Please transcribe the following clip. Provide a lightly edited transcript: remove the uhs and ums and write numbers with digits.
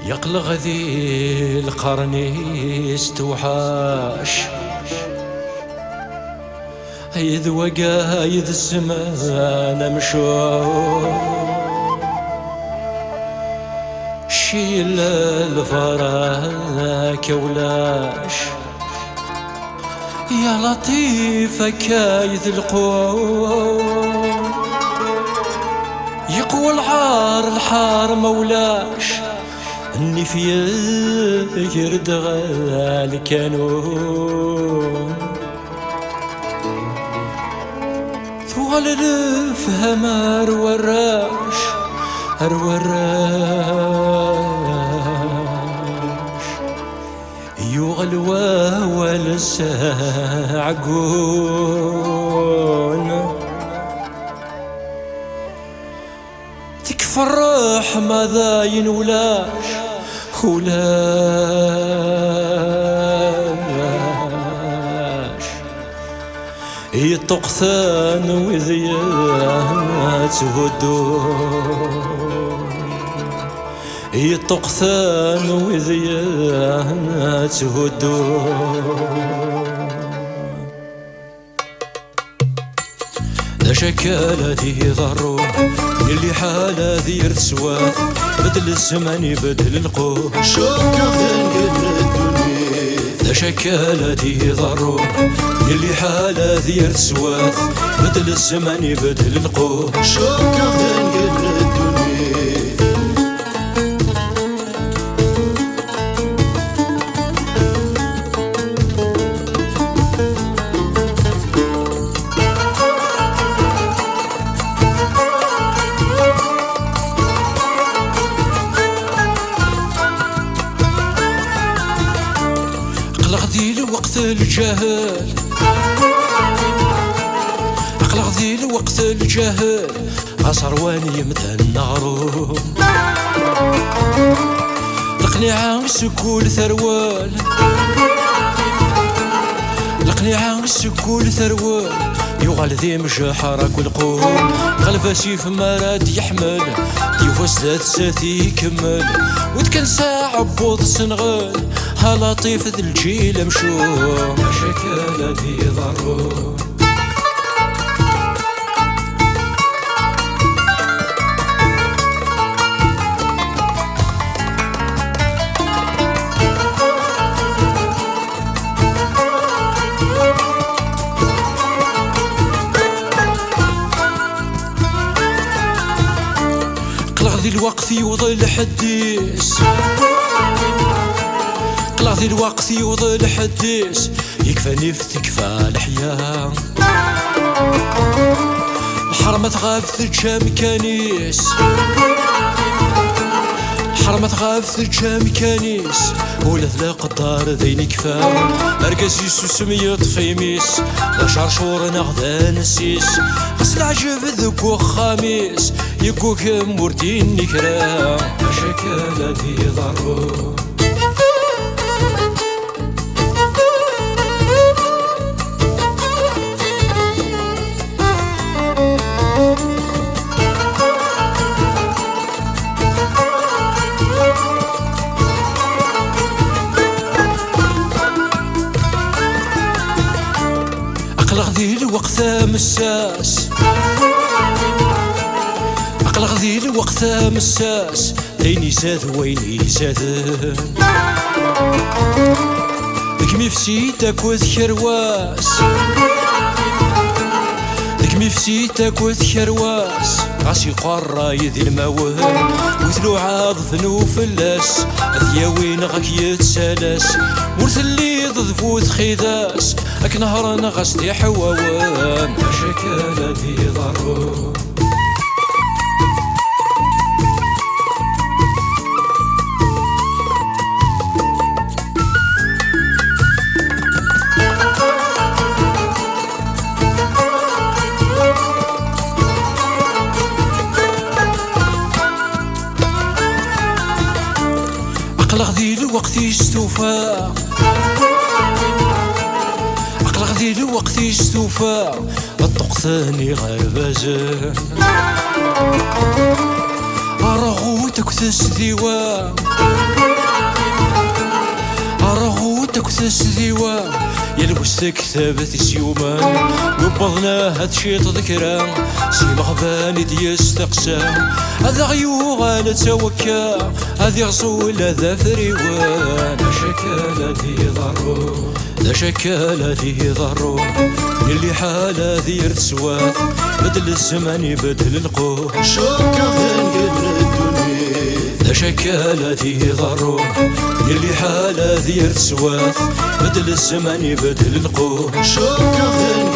يقلغ ذي القرن استوحاش هيذ وقايد الزمان مشو شيل الفراك ولاش يا لطيفة كايد القوم يقوى العار الحار مولاش اني في يرد غال كانون ثوال الفهم اروراش يغلوا والساعقون تكفى الروح ماذا ينولاش يطقثان وذيات هدون يطقثان وذيات هدون لا شكال ذي ضرون اللي حالة ذي رتسوات بدل الزمان يبدل القوم لا شكال ذي ضرون اللي حالة ذي رتسوات بدل الزمان يبدل القوم أقلق ذي الوقت الجهل أقلق ذي الوقت الجهل عصرواني يمدى النغروم القنيعة سكول ثروال القنيعة سكول ثروال يغال ذي مجحرك والقوم غلفة سيف مراد يحمل يفوز ذات ساتي يكمل وتكن ساعة بوض السنغال ها لطيف ذي الجيل مشوم شكالة ذي ضرور قلق ذي الوقت يوضل حديث قلق ذي الوقت يوضل حديث يكفاني في تكفى الحياة الحرمة تغاب ثلجة مكانيس الحرمة تغاب ثلجة مكانيس ولا ثلا قدار ذين كفا أرقاس يسو سميط فيميس لا شرشور نغدا نسيس غسل عجب ذكو خاميس يكوك موردين نكرا مشاكل ذي ضرور أقلق ذي الوقت مساس أقلق ذي الوقت مساس ديني زاد ويني زاد ذكمي في سيتك وذكرواس ذكمي في سيتك وذكرواس غاسي قرى يذي الموال وثلو عاض ذنو فلاس ذياوين غاك يتسالاس ورث اللي ضذفو ذخيداس أك نهرنا غاسدي حواوان مشاكل ذي ضرور أقلق ذي الوقت يستوفى أقلق ذي الوقت يستوفى الطقثاني غير بازان أرغوتك تكثس ديوان أرغوت تكثس ديوان يلبستك ثابت سيومان نبضنا هاد شيط ذكرى سي مغباني ديستقسام هذا غيوغا نتوكا هذي غصول هذا فريوان لا شكالة دي ضرو لا شكالة دي ضرو اللي حالة دير تسوات بدل الزمان يبدل القوة شكا ذنقل الدنيا لا شكالة دي ضرو اللي حالة دير تسوات بدل الزمان يبدل القوة شكا